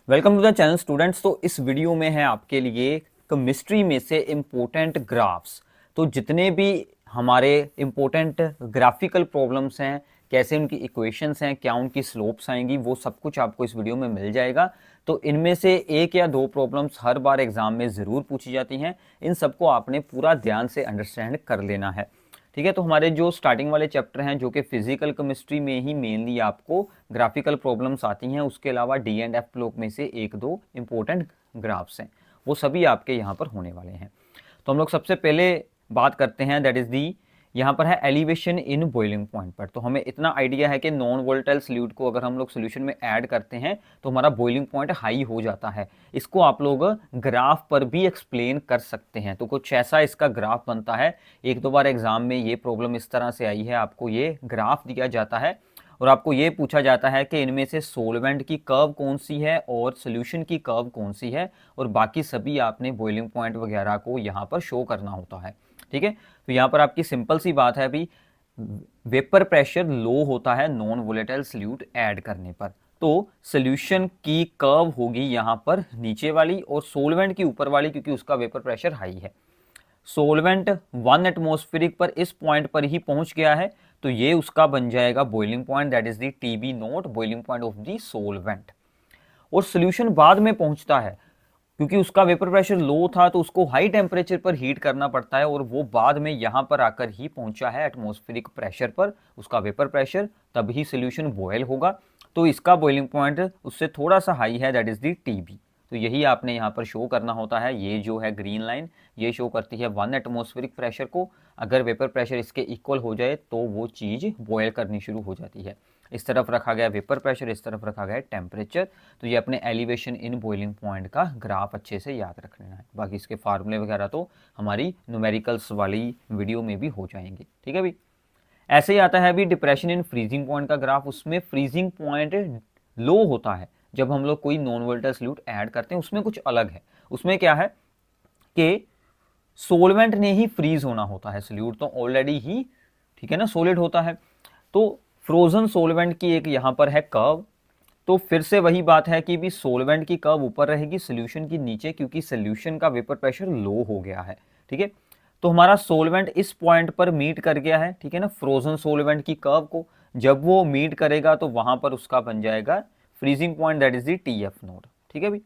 Welcome to the channel students. तो इस video में है आपके लिए केमिस्ट्री में से इम्पोर्टेंट ग्राफ्स। तो जितने भी हमारे इम्पोर्टेंट ग्राफिकल प्रॉब्लम्स हैं, कैसे उनकी इक्वेशंस हैं, क्या उनकी स्लोप्स आएंगी, वो सब कुछ आपको इस वीडियो में मिल जाएगा। तो इनमें से एक या दो प्रॉब्लम्स हर बार एग्जाम में ज़रूर पूछी जाती हैं। इन सबको आपने पूरा ध्यान से अंडरस्टैंड कर लेना है। ठीक है, तो हमारे जो स्टार्टिंग वाले चैप्टर हैं जो कि फिजिकल केमिस्ट्री में ही मेनली आपको ग्राफिकल प्रॉब्लम्स आती हैं, उसके अलावा डी एंड एफ ब्लॉक में से एक दो इंपॉर्टेंट ग्राफ्स हैं, वो सभी आपके यहाँ पर होने वाले हैं। तो हम लोग सबसे पहले बात करते हैं, दैट इज़ दी यहाँ पर है एलिवेशन इन बॉइलिंग पॉइंट पर। तो हमें इतना आइडिया है कि नॉन वोलेटाइल सॉल्यूट को अगर हम लोग सोल्यूशन में ऐड करते हैं तो हमारा बॉइलिंग पॉइंट हाई हो जाता है। इसको आप लोग ग्राफ पर भी एक्सप्लेन कर सकते हैं। तो कुछ ऐसा इसका ग्राफ बनता है। एक दो बार एग्जाम में ये प्रॉब्लम इस तरह से आई है, आपको ये ग्राफ दिया जाता है और आपको ये पूछा जाता है कि इनमें से सोलवेंट की कर्व कौन सी है और सोल्यूशन की कर्व कौन सी है, और बाकी सभी आपने बॉइलिंग पॉइंट वगैरह को यहाँ पर शो करना होता है। ठीक है, तो यहाँ पर आपकी सिंपल सी बात है, अभी वेपर प्रेशर लो होता है नॉन वोलेटाइल सॉल्यूट ऐड करने पर, तो सोल्यूशन की कर्व होगी यहाँ पर नीचे वाली और सोलवेंट की ऊपर वाली, क्योंकि उसका वेपर प्रेशर हाई है। सोलवेंट 1 एटमॉस्फेरिक पर इस पॉइंट पर ही पहुंच गया है, तो ये उसका बन जाएगा boiling point, that is the TB note, boiling point of the solvent. और सोल्यूशन बाद में पहुंचता है, क्योंकि उसका वेपर प्रेशर लो था तो उसको हाई टेम्परेचर पर हीट करना पड़ता है, और वो बाद में यहां पर आकर ही पहुंचा है एटमॉस्फेरिक प्रेशर पर, उसका वेपर प्रेशर, तब ही सोल्यूशन बॉयल होगा। तो इसका बॉइलिंग पॉइंट उससे थोड़ा सा हाई है, दैट इज दी टीबी। तो यही आपने यहाँ पर शो करना होता है। ये जो है ग्रीन लाइन, ये शो करती है 1 एटमॉस्फेरिक प्रेशर को। अगर वेपर प्रेशर इसके इक्वल हो जाए तो वो चीज़ बॉयल करनी शुरू हो जाती है। इस तरफ रखा गया वेपर प्रेशर, इस तरफ रखा गया टेम्परेचर। तो ये अपने एलिवेशन इन बॉइलिंग पॉइंट का ग्राफ अच्छे से याद रख लेना है। बाकी इसके फार्मूले वगैरह तो हमारी न्यूमेरिकल्स वाली वीडियो में भी हो जाएंगे। ठीक है, भी ऐसे ही आता है अभी डिप्रेशन इन फ्रीजिंग पॉइंट का ग्राफ। उसमें फ्रीजिंग पॉइंट लो होता है जब हम लोग कोई नॉन वोलेटाइल सॉल्यूट ऐड करते हैं। उसमें कुछ अलग है, उसमें क्या है कि सोलवेंट ने ही फ्रीज होना होता है, सॉल्यूट तो ऑलरेडी ही, ठीक है ना, सॉलिड होता है। तो फ्रोजन सोलवेंट की एक यहाँ पर है कर्व। तो फिर से वही बात है कि भी सोलवेंट की कर्व ऊपर रहेगी, सोल्यूशन की नीचे, क्योंकि सोल्यूशन का वेपर प्रेशर लो हो गया है। ठीक है, तो हमारा सोलवेंट इस पॉइंट पर मीट कर गया है, ठीक है ना, फ्रोजन सोलवेंट की कर्व को। जब वो मीट करेगा तो वहां पर उसका बन जाएगा freezing point, that is the TF node. ठीक है भी,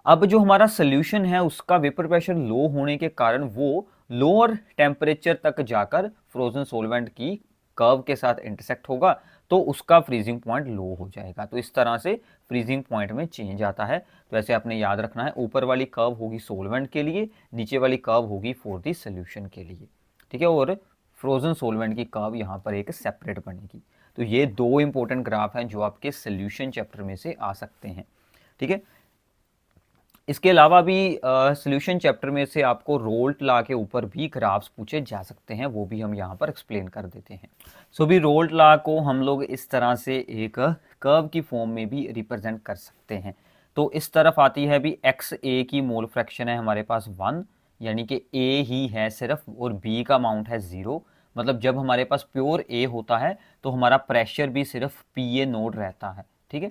अब जो हमारा सोल्यूशन है उसका वेपर प्रेशर लो होने के कारण वो लोअर टेम्परेचर तक जाकर फ्रोजन सोलवेंट की कर्व के साथ इंटरसेक्ट होगा, तो उसका फ्रीजिंग पॉइंट लो हो जाएगा। तो इस तरह से फ्रीजिंग पॉइंट में चेंज आता है। तो ऐसे आपने याद रखना है, ऊपर वाली कर्व होगी सोलवेंट के लिए, नीचे वाली कर्व होगी फॉर दी सोल्यूशन के लिए। ठीक है, और फ्रोजन सोलवेंट की कर्व यहाँ पर एक सेपरेट बनेगी। तो ये दो इंपॉर्टेंट ग्राफ हैं जो आपके सोल्यूशन चैप्टर में से आ सकते हैं। ठीक है, इसके अलावा भी सॉल्यूशन चैप्टर में से आपको रोल्ट लॉ के ऊपर भी ग्राफ्स पूछे जा सकते हैं, वो भी हम यहाँ पर एक्सप्लेन कर देते हैं। सो भी रोल्ट लॉ को हम लोग इस तरह से एक कर्व की फॉर्म में भी रिप्रेजेंट कर सकते हैं। तो इस तरफ आती है भी एक्स ए की मोल फ्रैक्शन है हमारे पास 1, यानी कि ए ही है सिर्फ, और बी का अमाउंट है 0। मतलब जब हमारे पास प्योर ए होता है तो हमारा प्रेशर भी सिर्फ पी ए नोड रहता है। ठीक है,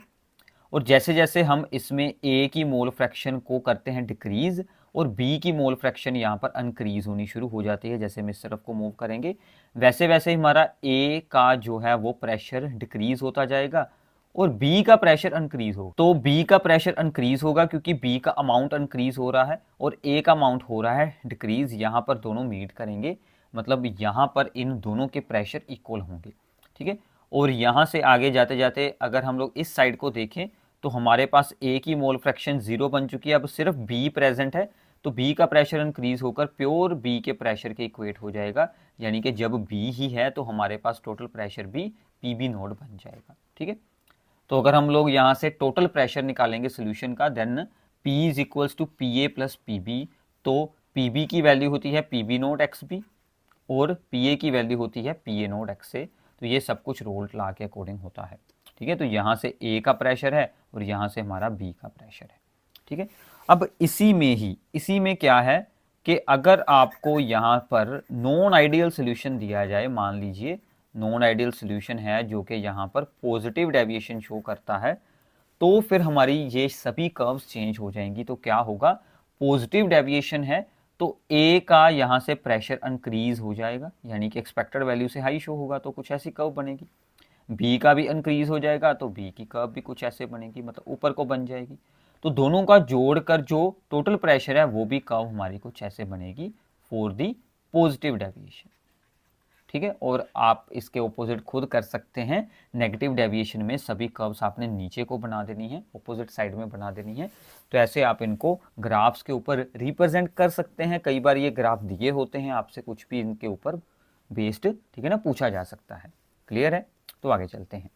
और जैसे जैसे हम इसमें ए की मोल फ्रैक्शन को करते हैं डिक्रीज, और बी की मोल फ्रैक्शन यहाँ पर अनक्रीज होनी शुरू हो जाती है, जैसे हम इस तरफ को मूव करेंगे वैसे वैसे हमारा ए का जो है वो प्रेशर डिक्रीज होता जाएगा और बी का प्रेशर अनक्रीज हो। तो बी का प्रेशर अनक्रीज होगा क्योंकि बी का अमाउंट अनक्रीज हो रहा है और ए का अमाउंट हो रहा है डिक्रीज। यहाँ पर दोनों मीट करेंगे, मतलब यहाँ पर इन दोनों के प्रेशर इक्वल होंगे। ठीक है, और यहाँ से आगे जाते जाते अगर हम लोग इस साइड को देखें तो हमारे पास ए की मोल फ्रैक्शन 0 बन चुकी है, अब सिर्फ बी प्रेजेंट है, तो बी का प्रेशर इंक्रीज होकर प्योर बी के प्रेशर के इक्वेट हो जाएगा। यानी कि जब बी ही है तो हमारे पास टोटल प्रेशर भी पी बी नोड बन जाएगा। ठीक है, तो अगर हम लोग यहाँ से टोटल प्रेशर निकालेंगे सोल्यूशन का, then P is equals to P A plus P B. तो पी बी की वैल्यू होती है P B nought X B और पी ए की वैल्यू होती है P A nought X A. तो ये सब कुछ रोल्ट लॉ के अकॉर्डिंग होता है। ठीक है, तो यहाँ से ए का प्रेशर है और यहाँ से हमारा बी का प्रेशर है। ठीक है, अब इसी में क्या है कि अगर आपको यहाँ पर नॉन आइडियल सोल्यूशन दिया जाए, मान लीजिए नॉन आइडियल सोल्यूशन है जो कि यहाँ पर पॉजिटिव डेविएशन शो करता है, तो फिर हमारी ये सभी कर्व्स चेंज हो जाएंगी। तो क्या होगा, पॉजिटिव डेविएशन है तो ए का यहाँ से प्रेशर इंक्रीज हो जाएगा, यानी कि एक्सपेक्टेड वैल्यू से हाई शो होगा, तो कुछ ऐसी कर्व बनेगी। बी का भी इंक्रीज हो जाएगा तो बी की कर्व भी कुछ ऐसे बनेगी, मतलब ऊपर को बन जाएगी। तो दोनों का जोड़कर जो टोटल प्रेशर है वो भी कर्व हमारी कुछ ऐसे बनेगी फॉर दी पॉजिटिव डेविएशन। ठीक है, और आप इसके ऑपोजिट खुद कर सकते हैं। नेगेटिव डेविएशन में सभी कर्व्स आपने नीचे को बना देनी है, ऑपोजिट साइड में बना देनी है। तो ऐसे आप इनको ग्राफ्स के ऊपर रिप्रेजेंट कर सकते हैं। कई बार ये ग्राफ दिए होते हैं, आपसे कुछ भी इनके ऊपर बेस्ड, ठीक है ना, पूछा जा सकता है। क्लियर है? तो आगे चलते हैं।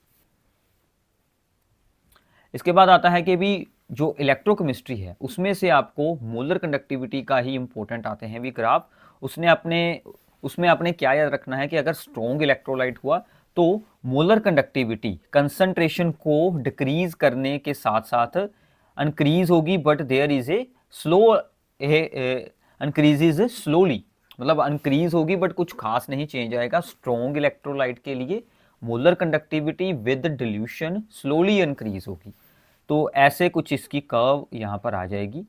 इसके बाद आता है कि भी जो इलेक्ट्रोकेमिस्ट्री है उसमें से आपको मोलर कंडक्टिविटी का ही इंपॉर्टेंट आते हैं भी ग्राफ। उसमें आपने क्या याद रखना है कि अगर स्ट्रॉन्ग इलेक्ट्रोलाइट हुआ तो मोलर कंडक्टिविटी कंसंट्रेशन को डिक्रीज करने के साथ साथ इंक्रीज होगी, but there is a slow increases slowly, मतलब इंक्रीज होगी बट कुछ खास नहीं चेंज आएगा। स्ट्रॉन्ग इलेक्ट्रोलाइट के लिए molar conductivity with dilution slowly increase होगी। तो ऐसे कुछ इसकी कर्व यहाँ पर आ जाएगी।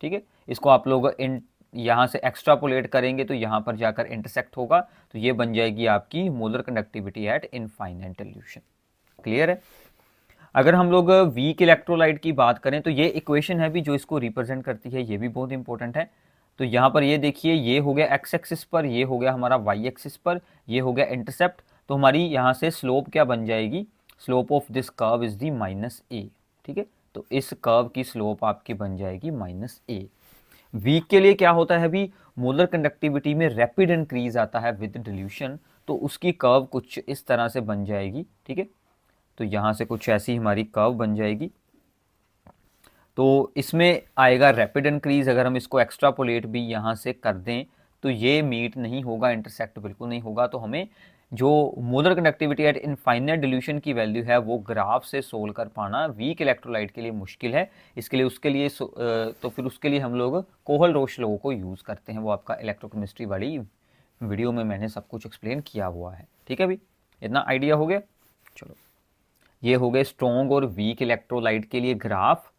ठीक है, इसको आप लोग यहाँ से एक्स्ट्रापोलेट करेंगे तो यहाँ पर जाकर इंटरसेक्ट होगा, तो ये बन जाएगी आपकी molar conductivity at infinite dilution. Clear है? अगर हम लोग वीक इलेक्ट्रोलाइट की बात करें तो ये इक्वेशन है भी जो इसको रिप्रेजेंट करती है, ये भी बहुत इंपॉर्टेंट है। तो यहाँ पर ये देखिए, ये हो गया एक्स एक्सिस पर, ये हो गया हमारा वाई एक्सिस पर, ये हो गया इंटरसेप्ट। तो हमारी यहाँ से स्लोप क्या बन जाएगी, slope of this curve is the minus A. ठीक है, तो इस कर्व की स्लोप आपकी बन जाएगी माइनस ए। वीक के लिए क्या होता है भी, मोलर कंडक्टिविटी में रैपिड इंक्रीज आता है विद डिल्यूशन, तो उसकी कर्व कुछ इस तरह से बन जाएगी। ठीक है, तो यहाँ से कुछ ऐसी हमारी कर्व बन जाएगी। तो इसमें आएगा रैपिड इंक्रीज। अगर हम इसको एक्स्ट्रापोलेट भी यहाँ से कर दें तो ये मीट नहीं होगा, इंटरसेक्ट बिल्कुल नहीं होगा। तो हमें जो molar conductivity at infinite dilution की वैल्यू है वो ग्राफ से सोल्व कर पाना वीक इलेक्ट्रोलाइट के लिए मुश्किल है। इसके लिए तो फिर उसके लिए हम लोग कोहल-रोश लॉ को यूज़ करते हैं। वो आपका इलेक्ट्रोकेमिस्ट्री वाली वीडियो में मैंने सब कुछ एक्सप्लेन किया हुआ है। ठीक है भाई, इतना आइडिया हो गया। चलो, ये हो गए स्ट्रॉन्ग और वीक इलेक्ट्रोलाइट के लिए graph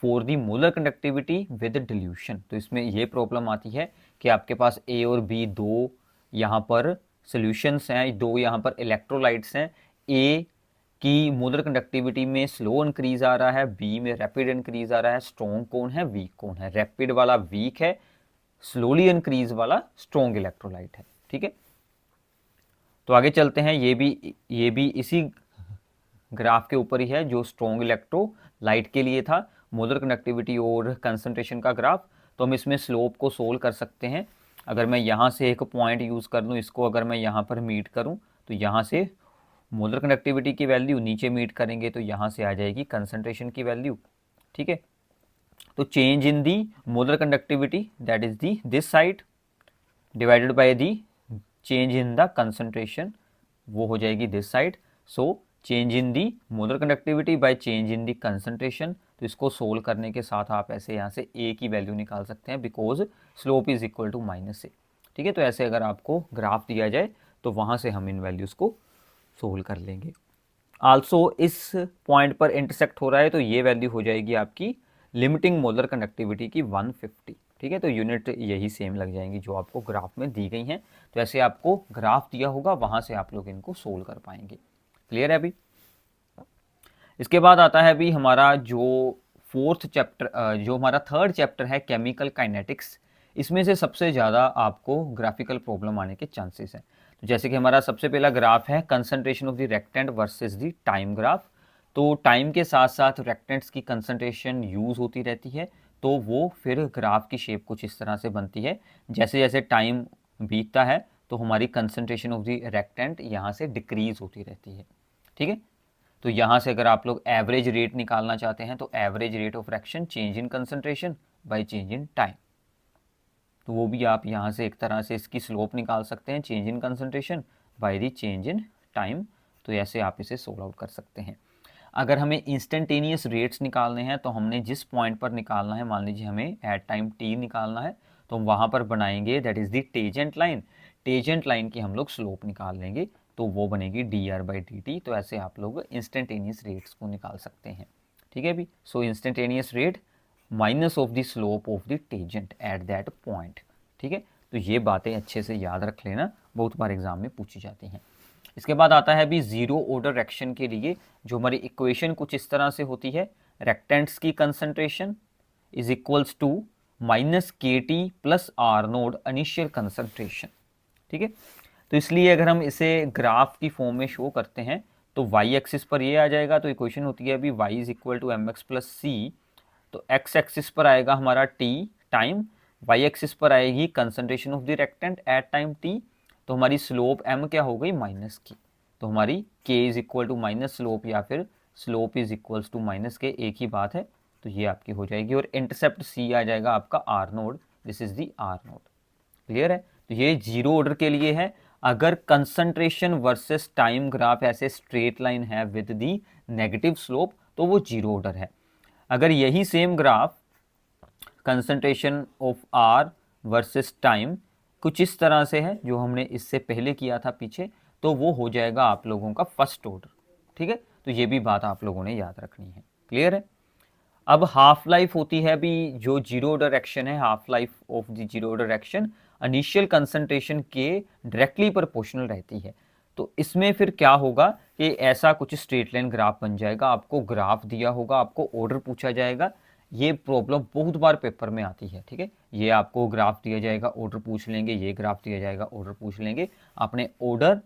for the molar conductivity with dilution. तो इसमें ये प्रॉब्लम आती है कि आपके पास ए और बी दो यहाँ पर सॉल्यूशंस हैं, दो यहाँ पर इलेक्ट्रोलाइट्स हैं। ए की मोलर कंडक्टिविटी में स्लो इंक्रीज आ रहा है, बी में रैपिड इंक्रीज आ रहा है। स्ट्रॉन्ग कौन है, वीक कौन है? रैपिड वाला वीक है, स्लोली इंक्रीज वाला स्ट्रॉन्ग इलेक्ट्रोलाइट है। ठीक है, तो आगे चलते हैं। ये भी इसी ग्राफ के ऊपर ही है जो स्ट्रॉन्ग इलेक्ट्रोलाइट के लिए था, मोलर कंडक्टिविटी और कंसंट्रेशन का ग्राफ। तो हम इसमें स्लोप को सोल्व कर सकते हैं। अगर मैं यहाँ से एक पॉइंट यूज़ कर लूँ, इसको अगर मैं यहाँ पर मीट करूँ तो यहाँ से मोलर कंडक्टिविटी की वैल्यू, नीचे मीट करेंगे तो यहाँ से आ जाएगी कंसंट्रेशन की वैल्यू। ठीक है, तो change in the molar conductivity that is the this side divided by the change in the concentration, वो हो जाएगी this side. So change in the molar conductivity by change in the concentration. तो इसको solve करने के साथ आप ऐसे यहाँ से ए की वैल्यू निकाल सकते हैं, because slope is equal to minus A. ठीक है, तो ऐसे अगर आपको ग्राफ दिया जाए तो वहाँ से हम इन वैल्यूज़ को सोल्व कर लेंगे। आल्सो इस पॉइंट पर इंटरसेक्ट हो रहा है तो ये वैल्यू हो जाएगी आपकी लिमिटिंग मोलर कंडक्टिविटी की 150। ठीक है, तो यूनिट यही सेम लग जाएंगी जो आपको ग्राफ में दी गई हैं। तो ऐसे आपको ग्राफ दिया होगा, वहाँ से आप लोग इनको सोल्व कर पाएंगे। क्लियर है अभी? इसके बाद आता है अभी हमारा जो फोर्थ चैप्टर, जो हमारा थर्ड चैप्टर है केमिकल काइनेटिक्स। इसमें से सबसे ज़्यादा आपको ग्राफिकल प्रॉब्लम आने के चांसेस हैं। तो जैसे कि हमारा सबसे पहला ग्राफ है concentration of the reactant versus the time graph. तो टाइम के साथ साथ रेक्टेंट्स की कंसंट्रेशन यूज़ होती रहती है, तो वो फिर ग्राफ की शेप कुछ इस तरह से बनती है। जैसे जैसे टाइम बीतता है तो हमारी कंसंट्रेशन ऑफ द रेक्टेंट यहाँ से डिक्रीज होती रहती है। ठीक है, तो यहाँ से अगर आप लोग एवरेज रेट निकालना चाहते हैं तो average rate of reaction change in concentration by change in time, तो वो भी आप यहाँ से एक तरह से इसकी स्लोप निकाल सकते हैं, change in concentration by the change in time. तो ऐसे आप इसे सोल्व आउट कर सकते हैं। अगर हमें इंस्टेंटेनियस रेट्स निकालने हैं तो हमने जिस पॉइंट पर निकालना है, मान लीजिए हमें एट टाइम टी निकालना है, तो हम वहाँ पर बनाएंगे that is the tangent line. Tangent line की हम लोग स्लोप निकाल लेंगे तो वो बनेगी D R by D T. तो ऐसे आप लोग इंस्टेंटेनियस रेट्स को निकाल सकते हैं। ठीक है भी। So instantaneous rate minus of the slope of the tangent at that point, ठीक है। तो ये बातें अच्छे से याद रख लेना, बहुत बार एग्जाम में पूछी जाती हैं। इसके बाद आता है भी जीरो ऑर्डर रिएक्शन के लिए जो हमारी इक्वेशन कुछ इस तरह से होती है, रेक्टेंट्स की concentration is equals to minus K T plus R nought initial concentration, ठीक है। तो इसलिए अगर हम इसे ग्राफ की फॉर्म में शो करते हैं तो वाई एक्सिस पर ये आ जाएगा, तो इक्वेशन होती है अभी Y is equal to M X plus C, तो एक्स एक्सिस पर आएगा हमारा टी टाइम, वाई एक्सिस पर आएगी concentration of the reactant at time T, तो हमारी स्लोप एम क्या हो गई माइनस की, तो हमारी K is equal to minus slope या फिर slope is equals to minus K, एक ही बात है, तो ये आपकी हो जाएगी। और इंटरसेप्ट सी आ जाएगा आपका R nought, this is the R nought, clear है। तो ये जीरो ऑर्डर के लिए है। अगर कंसंट्रेशन वर्सेस टाइम ग्राफ ऐसे स्ट्रेट लाइन है विद दी नेगेटिव स्लोप तो वो जीरो ऑर्डर है। अगर यही same graph concentration of R versus time कुछ इस तरह से है जो हमने इससे पहले किया था पीछे, तो वो हो जाएगा आप लोगों का फर्स्ट ऑर्डर, ठीक है। तो ये भी बात आप लोगों ने याद रखनी है, क्लियर है। अब हाफ लाइफ होती है भी जो जीरो ऑर्डर एक्शन है, half life of the zero order action initial concentration के डायरेक्टली प्रोपोर्शनल रहती है। तो इसमें फिर क्या होगा कि ऐसा कुछ स्ट्रेट लाइन ग्राफ बन जाएगा, आपको ग्राफ दिया होगा, आपको ऑर्डर पूछा जाएगा। ये प्रॉब्लम बहुत बार पेपर में आती है, ठीक है। ये आपको ग्राफ दिया जाएगा, ऑर्डर पूछ लेंगे, ये ग्राफ दिया जाएगा, ऑर्डर पूछ लेंगे। आपने ऑर्डर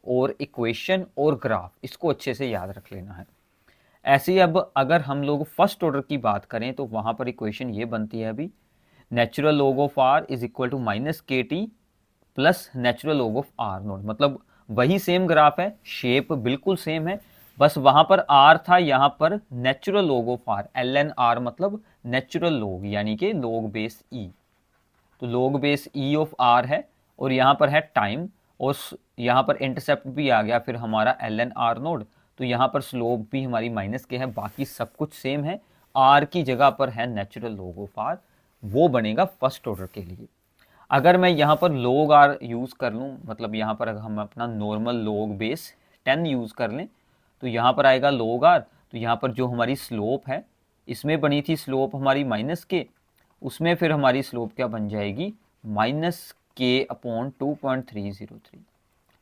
और इक्वेशन और ग्राफ इसको अच्छे से याद रख लेना है। ऐसे ही अब अगर हम लोग फर्स्ट ऑर्डर की बात करें तो वहां पर इक्वेशन ये बनती है अभी, natural log of R is equal to minus K T plus natural log of R nought, मतलब वही सेम ग्राफ है, शेप बिल्कुल सेम है, बस वहां पर आर था, यहां पर natural log of R, L N R मतलब नेचुरल लॉग यानी कि लॉग बेस ई, तो log base E of R है, और यहाँ पर है टाइम, और यहाँ पर इंटरसेप्ट भी आ गया फिर हमारा एल एन आर नोड, तो यहाँ पर स्लोप भी हमारी माइनस के है, बाकी सब कुछ सेम है, आर की जगह पर है नेचुरल लॉग ऑफ आर, वो बनेगा फर्स्ट ऑर्डर के लिए। अगर मैं यहाँ पर लॉग आर यूज़ कर लूँ, मतलब यहाँ पर अगर हम अपना नॉर्मल लॉग बेस 10 यूज़ कर लें तो यहाँ पर आएगा लॉग आर, तो यहाँ पर जो हमारी स्लोप है, इसमें बनी थी स्लोप हमारी माइनस के, उसमें फिर हमारी स्लोप क्या बन जाएगी माइनस के अपॉन 2.303।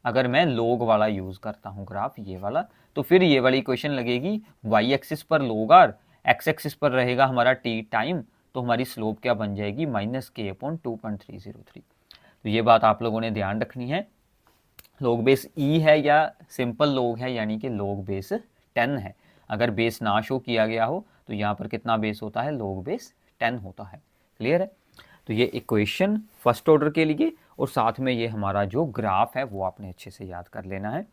अगर मैं लॉग वाला यूज़ करता हूँ ग्राफ ये वाला, तो फिर ये वाली इक्वेशन लगेगी वाई एक्सिस पर लॉग आर, एक्स एक्सिस पर रहेगा हमारा टी टाइम, तो हमारी स्लोप क्या बन जाएगी माइनस के अपॉन 2.303। तो ये बात आप लोगों ने ध्यान रखनी है, लॉग बेस ई है या सिंपल लॉग है, यानी कि लॉग बेस 10 है। अगर बेस ना शो किया गया हो तो यहाँ पर कितना बेस होता है, लॉग बेस 10 होता है, क्लियर है। तो ये इक्वेशन फर्स्ट ऑर्डर के लिए, और साथ में ये हमारा जो ग्राफ है वो आपने अच्छे से याद कर लेना है।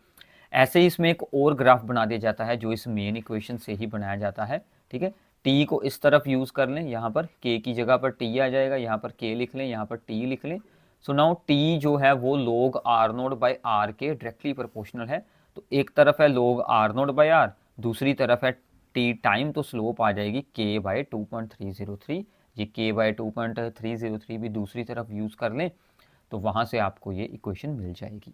ऐसे ही इसमें एक और ग्राफ बना दिया जाता है जो इस मेन इक्वेशन से ही बनाया जाता है, ठीक है। टी को इस तरफ यूज़ कर लें, यहाँ पर के की जगह पर टी आ जाएगा, यहाँ पर के लिख लें, यहाँ पर टी लिख लें। सो नाउ टी जो है वो log R nought by R के डायरेक्टली प्रोपोर्शनल है, तो एक तरफ है log R nought by R, दूसरी तरफ है टी टाइम, तो स्लोप आ जाएगी के बाई 2.303। ये के बाई 2.303 भी दूसरी तरफ यूज़ कर लें तो वहाँ से आपको ये इक्वेशन मिल जाएगी।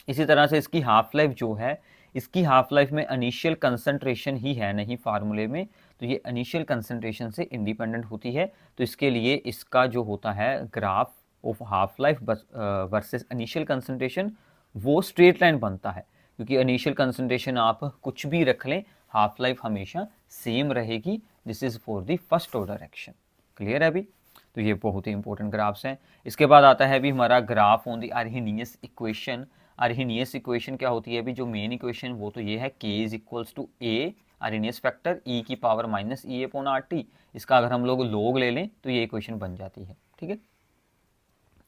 इसी तरह से इसकी हाफ लाइफ जो है, इसकी हाफ लाइफ में इनिशियल कंसंट्रेशन ही है नहीं फार्मूले में, तो ये इनिशियल कंसंट्रेशन से इंडिपेंडेंट होती है, तो इसके लिए इसका जो होता है graph of half life versus initial concentration वो स्ट्रेट लाइन बनता है, क्योंकि इनिशियल कंसंट्रेशन आप कुछ भी रख लें, हाफ लाइफ हमेशा सेम रहेगी। This is for the first order action, clear है अभी। तो ये बहुत ही इंपॉर्टेंट ग्राफ्स हैं। इसके बाद आता है भी हमारा graph on the Arrhenius equation. Arrhenius equation क्या होती है अभी, जो मेन इक्वेशन वो तो ये है k is equals to A Arrhenius factor e की power minus E upon R T. इसका अगर हम लोग log ले लें तो ये इक्वेशन बन जाती है, ठीक है।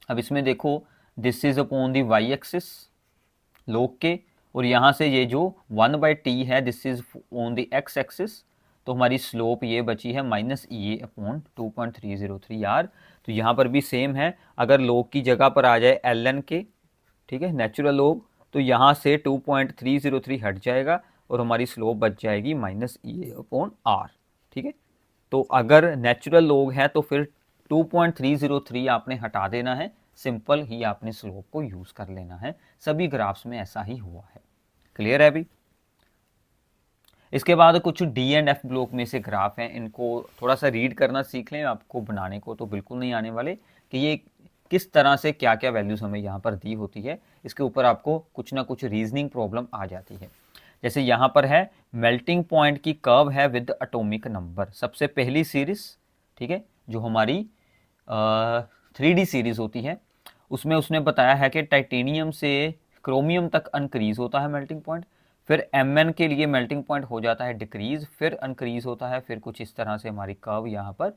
अब इसमें देखो this is upon the Y axis log K, और यहाँ से ये जो 1/t है this is on the X axis, तो हमारी स्लोप ये बची है माइनस ई अपॉन 2.303 यार। तो यहाँ पर भी सेम है, अगर log की जगह पर आ जाए ln के, ठीक है, नेचुरल लॉग, तो यहाँ से 2.303 हट जाएगा और हमारी स्लोप बच जाएगी माइनस ई अपॉन आर, ठीक है। तो अगर नेचुरल लॉग है तो फिर 2.303 आपने हटा देना है, सिंपल ही आपने स्लोप को यूज़ कर लेना है। सभी ग्राफ्स में ऐसा ही हुआ है, क्लियर है अभी। इसके बाद कुछ डी एंड एफ ब्लॉक में से ग्राफ हैं, इनको थोड़ा सा रीड करना सीख लें, आपको बनाने को तो बिल्कुल नहीं आने वाले कि ये किस तरह से क्या क्या वैल्यूज़ हमें यहाँ पर दी होती है, इसके ऊपर आपको कुछ ना कुछ रीजनिंग प्रॉब्लम आ जाती है। जैसे यहाँ पर है मेल्टिंग पॉइंट की कर्व है विद एटॉमिक नंबर, सबसे पहली सीरीज, ठीक है, जो हमारी 3D सीरीज होती है, उसमें उसने बताया है कि टाइटेनियम से क्रोमियम तक अनक्रीज होता है मेल्टिंग पॉइंट, फिर Mn के लिए मेल्टिंग पॉइंट हो जाता है डिक्रीज, फिर अनक्रीज होता है, फिर कुछ इस तरह से हमारी कर्व यहाँ पर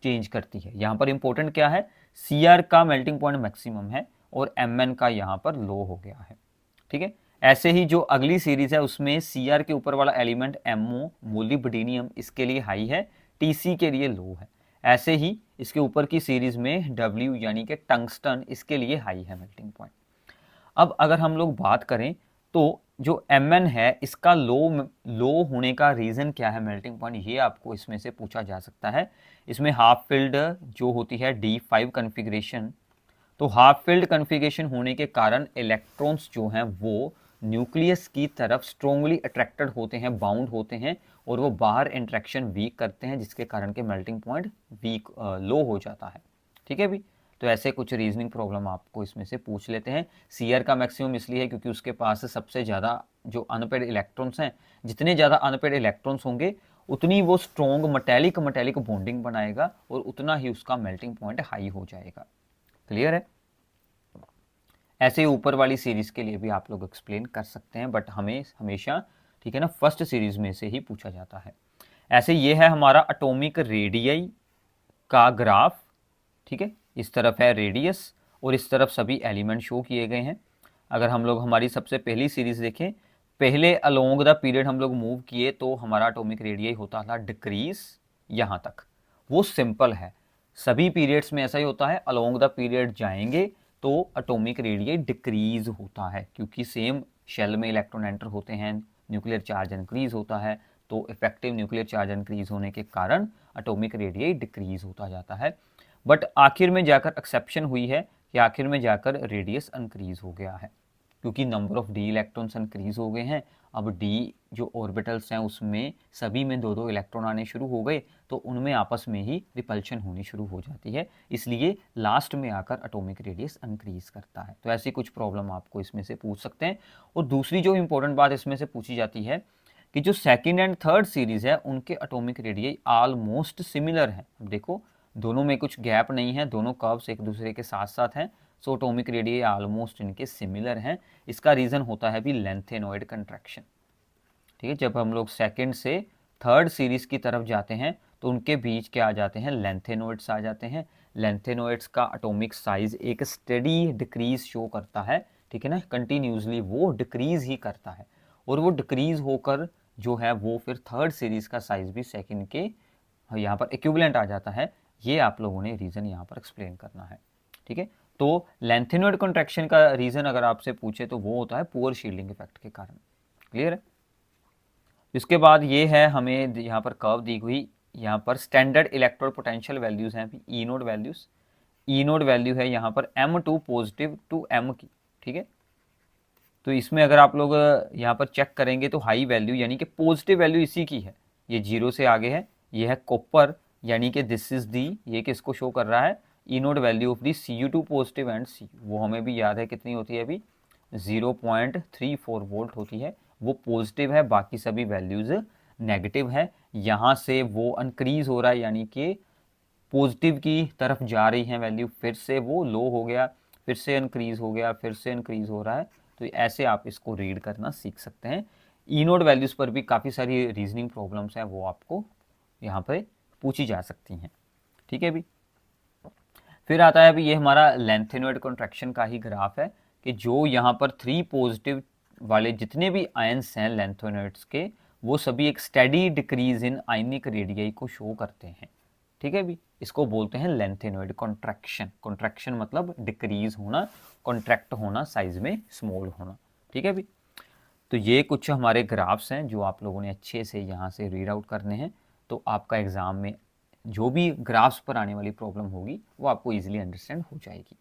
चेंज करती है। यहाँ पर इंपॉर्टेंट क्या है, Cr का मेल्टिंग पॉइंट मैक्सिमम है और Mn का यहाँ पर लो हो गया है, ठीक है। ऐसे ही जो अगली सीरीज है उसमें Cr के ऊपर वाला एलिमेंट MO मोलिब्डेनियम इसके लिए हाई है, Tc के लिए लो है। ऐसे ही इसके ऊपर की सीरीज में W यानी कि टंगस्टन इसके लिए हाई है मेल्टिंग पॉइंट। अब अगर हम लोग बात करें तो जो Mn है इसका लो होने का रीज़न क्या है मेल्टिंग पॉइंट, ये आपको इसमें से पूछा जा सकता है। इसमें हाफ फिल्ड जो होती है D5 कन्फिग्रेशन, तो हाफ फिल्ड कन्फिग्रेशन होने के कारण इलेक्ट्रॉन्स जो हैं वो न्यूक्लियस की तरफ स्ट्रोंगली अट्रैक्टेड होते हैं, बाउंड होते हैं और वो बाहर इंट्रैक्शन वीक करते हैं, जिसके कारण के मेल्टिंग पॉइंट वीक लो हो जाता है, ठीक है भी। तो ऐसे कुछ रीजनिंग प्रॉब्लम आपको इसमें से पूछ लेते हैं। Cr का मैक्सिमम इसलिए है क्योंकि उसके पास सबसे ज़्यादा जो अनपेड इलेक्ट्रॉन्स हैं, जितने ज़्यादा अनपेड इलेक्ट्रॉन्स होंगे उतनी वो स्ट्रॉन्ग मटैलिक बॉन्डिंग बनाएगा और उतना ही उसका मेल्टिंग पॉइंट हाई हो जाएगा। क्लियर है। ऐसे ही ऊपर वाली सीरीज के लिए भी आप लोग एक्सप्लेन कर सकते हैं, बट हमें हमेशा, ठीक है ना, फर्स्ट सीरीज में से ही पूछा जाता है। ऐसे ये है हमारा एटॉमिक रेडियस का ग्राफ, ठीक है, इस तरफ है रेडियस और इस तरफ सभी एलिमेंट शो किए गए हैं। अगर हम लोग हमारी सबसे पहली सीरीज देखें, पहले अलोंग द पीरियड हम लोग मूव किए तो हमारा एटॉमिक रेडियस होता था डिक्रीज यहाँ तक, वो सिंपल है, सभी पीरियड्स में ऐसा ही होता है, अलोंग द पीरियड जाएंगे तो एटॉमिक रेडियस डिक्रीज होता है, क्योंकि सेम शेल में इलेक्ट्रॉन एंटर होते हैं, न्यूक्लियर चार्ज इंक्रीज होता है, तो इफेक्टिव न्यूक्लियर चार्ज इंक्रीज होने के कारण एटॉमिक रेडियस डिक्रीज होता जाता है। बट आखिर में जाकर एक्सेप्शन हुई है कि आखिर में जाकर रेडियस इंक्रीज हो गया है, क्योंकि number of D electrons increase हो गए हैं। अब डी जो ऑर्बिटल्स हैं उसमें सभी में दो दो इलेक्ट्रॉन आने शुरू हो गए, तो उनमें आपस में ही रिपल्शन होनी शुरू हो जाती है, इसलिए लास्ट में आकर एटॉमिक रेडियस इंक्रीज करता है। तो ऐसी कुछ प्रॉब्लम आपको इसमें से पूछ सकते हैं। और दूसरी जो इंपॉर्टेंट बात इसमें से पूछी जाती है कि जो सेकेंड एंड थर्ड सीरीज है उनके एटॉमिक रेडियस ऑलमोस्ट सिमिलर है। देखो दोनों में कुछ गैप नहीं है, दोनों कर्व्स एक दूसरे के साथ साथ हैं, सो एटॉमिक रेडियस ऑलमोस्ट इनके सिमिलर हैं। इसका रीज़न होता है भी लेंथेनॉइड कंट्रैक्शन, ठीक है। जब हम लोग सेकंड से थर्ड सीरीज की तरफ जाते हैं तो उनके बीच क्या आ जाते हैं, लेंथेनॉइड्स आ जाते हैं। लेंथेनॉइड्स का एटॉमिक साइज एक स्टेडी डिक्रीज शो करता है, ठीक है ना, कंटिन्यूसली वो डिक्रीज ही करता है, और वो डिक्रीज होकर जो है वो फिर थर्ड सीरीज का साइज भी सेकंड के यहाँ पर इक्विवेलेंट आ जाता है। ये आप लोगों ने रीज़न यहाँ पर एक्सप्लेन करना है, ठीक है। तो लेंथेनॉइड कॉन्ट्रैक्शन का रीज़न अगर आपसे पूछे तो वो होता है पुअर शील्डिंग इफेक्ट के कारण। क्लियर है। इसके बाद ये है हमें यहाँ पर कर्व दी हुई, यहाँ पर स्टैंडर्ड इलेक्ट्रोड पोटेंशियल वैल्यूज़ हैं ई नोड वैल्यूज़। ई नोड वैल्यू है यहाँ पर M2 पॉजिटिव टू M की, ठीक है। तो इसमें अगर आप लोग यहाँ पर चेक करेंगे तो हाई वैल्यू यानी कि पॉजिटिव वैल्यू इसी की है, ये 0 से आगे है, ये है कॉपर, यानी कि दिस इज दी, ये किसको शो कर रहा है, E nought value of the Cu2 positive and C, वो हमें भी याद है कितनी होती है अभी 0.34 वोल्ट होती है, वो पॉजिटिव है, बाकी सभी वैल्यूज़ नेगेटिव है। यहाँ से वो इंक्रीज हो रहा है यानी कि पॉजिटिव की तरफ जा रही है वैल्यू, फिर से वो लो हो गया, फिर से इंक्रीज हो गया, फिर से इंक्रीज हो रहा है। तो ऐसे आप इसको रीड करना सीख सकते हैं। ई नोड वैल्यूज़ पर भी काफ़ी सारी रीजनिंग प्रॉब्लम्स हैं, वो आपको यहाँ पे पूछी जा सकती हैं, ठीक है भी। फिर आता है अभी ये हमारा लेंथेनॉइड कॉन्ट्रैक्शन का ही ग्राफ है कि जो यहाँ पर 3 पॉजिटिव वाले जितने भी आयंस हैं लेंथेनॉइड्स के, वो सभी एक steady decrease in ionic radius को शो करते हैं, ठीक है भी। इसको बोलते हैं लेंथेनॉइड कॉन्ट्रैक्शन। कॉन्ट्रैक्शन मतलब डिक्रीज होना, कॉन्ट्रैक्ट होना, साइज में स्मॉल होना, ठीक है भी। तो ये कुछ हमारे ग्राफ्स हैं जो आप लोगों ने अच्छे से यहाँ से रीड आउट करने हैं, तो आपका एग्ज़ाम में जो भी ग्राफ्स पर आने वाली प्रॉब्लम होगी वो आपको ईजिली अंडरस्टैंड हो जाएगी।